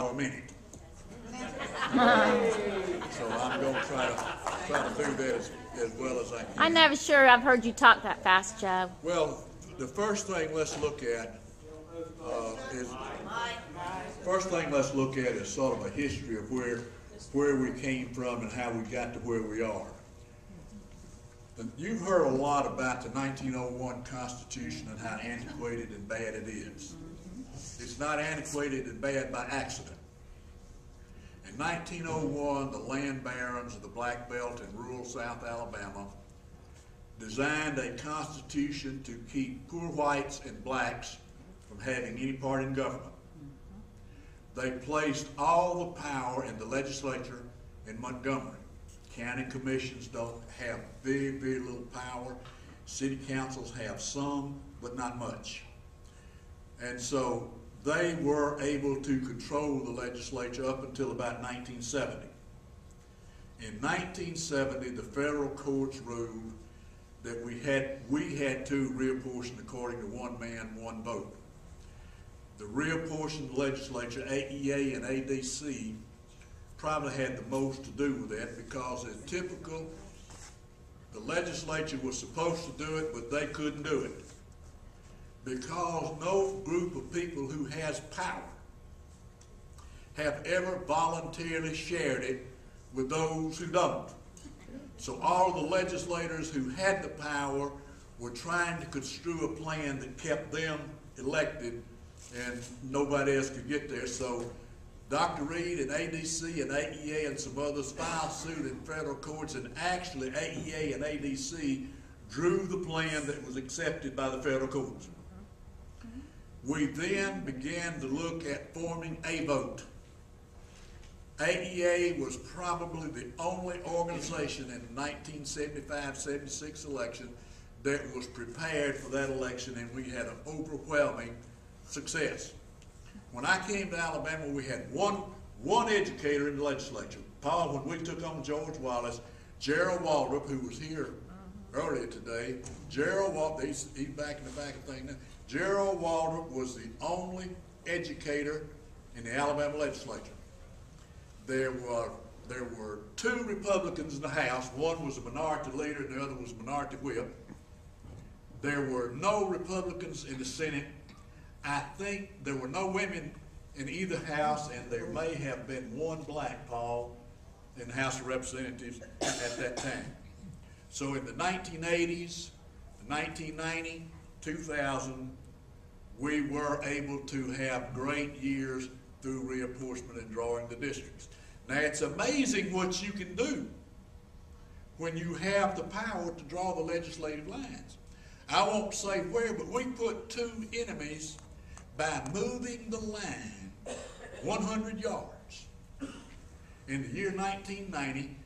a minute. So I'm going to try to do that as well as I can. I'm never sure I've heard you talk that fast, Joe. Well, the first thing let's look at is sort of a history of where we came from and how we got to where we are. And you've heard a lot about the 1901 Constitution and how antiquated and bad it is. It's not antiquated and bad by accident. In 1901, the land barons of the Black Belt in rural South Alabama designed a constitution to keep poor whites and blacks from having any part in government. They placed all the power in the legislature in Montgomery. County commissions don't have very, very little power. City councils have some, but not much. And so they were able to control the legislature up until about 1970. In 1970, the federal courts ruled that we had to reapportion according to one man, one vote. The reapportioned legislature, AEA and ADC, probably had the most to do with that because as typical, the legislature was supposed to do it, but they couldn't do it. Because no group of people who has power have ever voluntarily shared it with those who don't. So all the legislators who had the power were trying to construe a plan that kept them elected and nobody else could get there. So Dr. Reed and ADC and AEA and some others filed suit in federal courts, and actually AEA and ADC drew the plan that was accepted by the federal courts. We then began to look at forming a vote. AEA was probably the only organization in the 1975-76 election that was prepared for that election, and we had an overwhelming success. When I came to Alabama, we had one educator in the legislature. Paul, when we took on George Wallace, Gerald Waldrop, who was here earlier today, Gerald Waldrop, he's back in the back of the thing now. Gerald Waldrop was the only educator in the Alabama legislature. There were two Republicans in the House. One was a minority leader and the other was a minority whip. There were no Republicans in the Senate. I think there were no women in either house, and there may have been one black, Paul, in the House of Representatives at that time. So in the 1980s, 1990, 2000, we were able to have great years through reapportionment and drawing the districts. Now it's amazing what you can do when you have the power to draw the legislative lines. I won't say where, but we put two enemies by moving the line 100 yards. In the year 1990,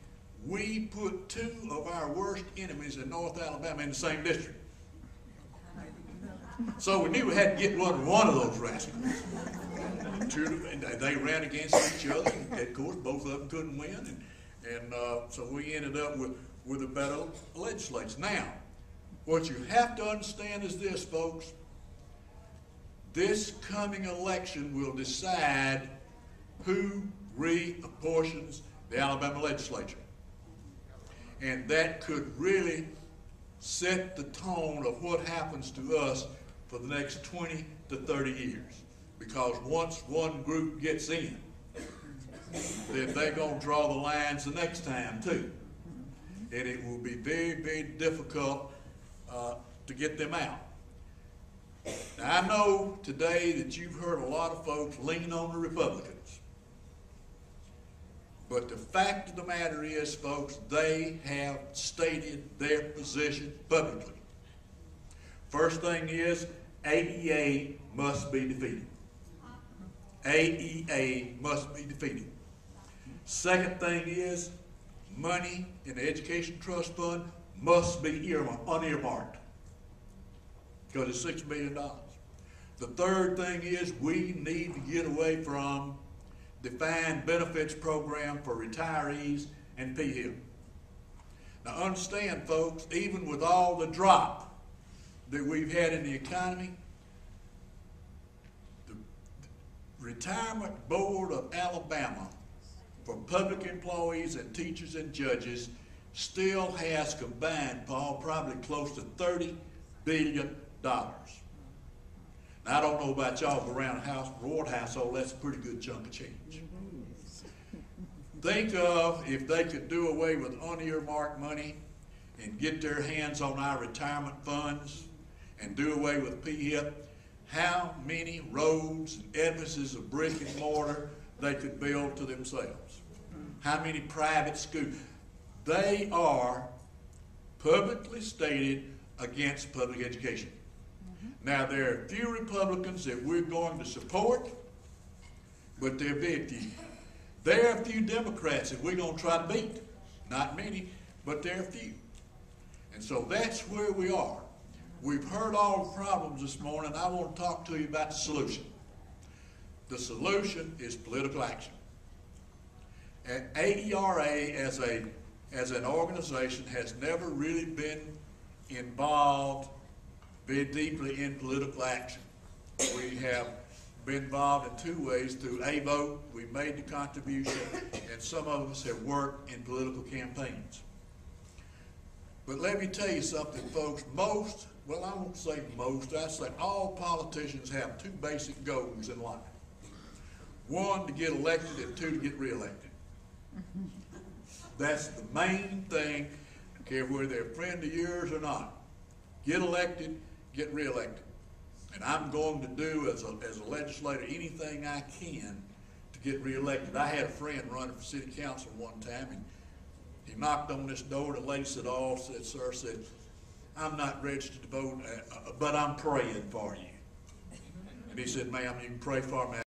we put two of our worst enemies in North Alabama in the same district. So we knew we had to get one of those rascals. They ran against each other, and of course both of them couldn't win, and so we ended up with a better legislature. Now, what you have to understand is this, folks. This coming election will decide who reapportions the Alabama legislature. And that could really set the tone of what happens to us for the next 20 to 30 years. Because once one group gets in, then they're going to draw the lines the next time too. And it will be very, very difficult to get them out. Now, I know today that you've heard a lot of folks lean on the Republicans. But the fact of the matter is, folks, they have stated their position publicly. First thing is, AEA must be defeated. AEA must be defeated. Second thing is, money in the Education Trust Fund must be unearmarked, because it's $6 billion. The third thing is we need to get away from defined benefits program for retirees and PHIP. Now understand, folks, even with all the drop that we've had in the economy, the Retirement Board of Alabama for public employees and teachers and judges still has combined, Paul, probably close to $30 billion. Now, I don't know about y'all, but around Ward household, that's a pretty good chunk of change. Think of if they could do away with unearmarked money and get their hands on our retirement funds and do away with PHIP, how many roads and edifices of brick and mortar they could build to themselves. How many private schools. They are publicly stated against public education. Now, there are a few Republicans that we're going to support, but there are very few. There are a few Democrats that we're going to try to beat. Not many, but there are a few. And so that's where we are. We've heard all the problems this morning. I want to talk to you about the solution. The solution is political action. And AERA as an organization has never really been involved very deeply in political action. We have been involved in two ways. Through a vote, we made the contribution, and some of us have worked in political campaigns. But let me tell you something, folks. I won't say most, I say all politicians have two basic goals in life. One, to get elected, and two, to get reelected. That's the main thing, I don't care whether they're a friend of yours or not. Get elected, get reelected. And I'm going to do, as a legislator, anything I can to get reelected. I had a friend running for city council one time, and he knocked on this door. The lady said, sir, I'm not registered to vote, but I'm praying for you. And he said, ma'am, you can pray for me.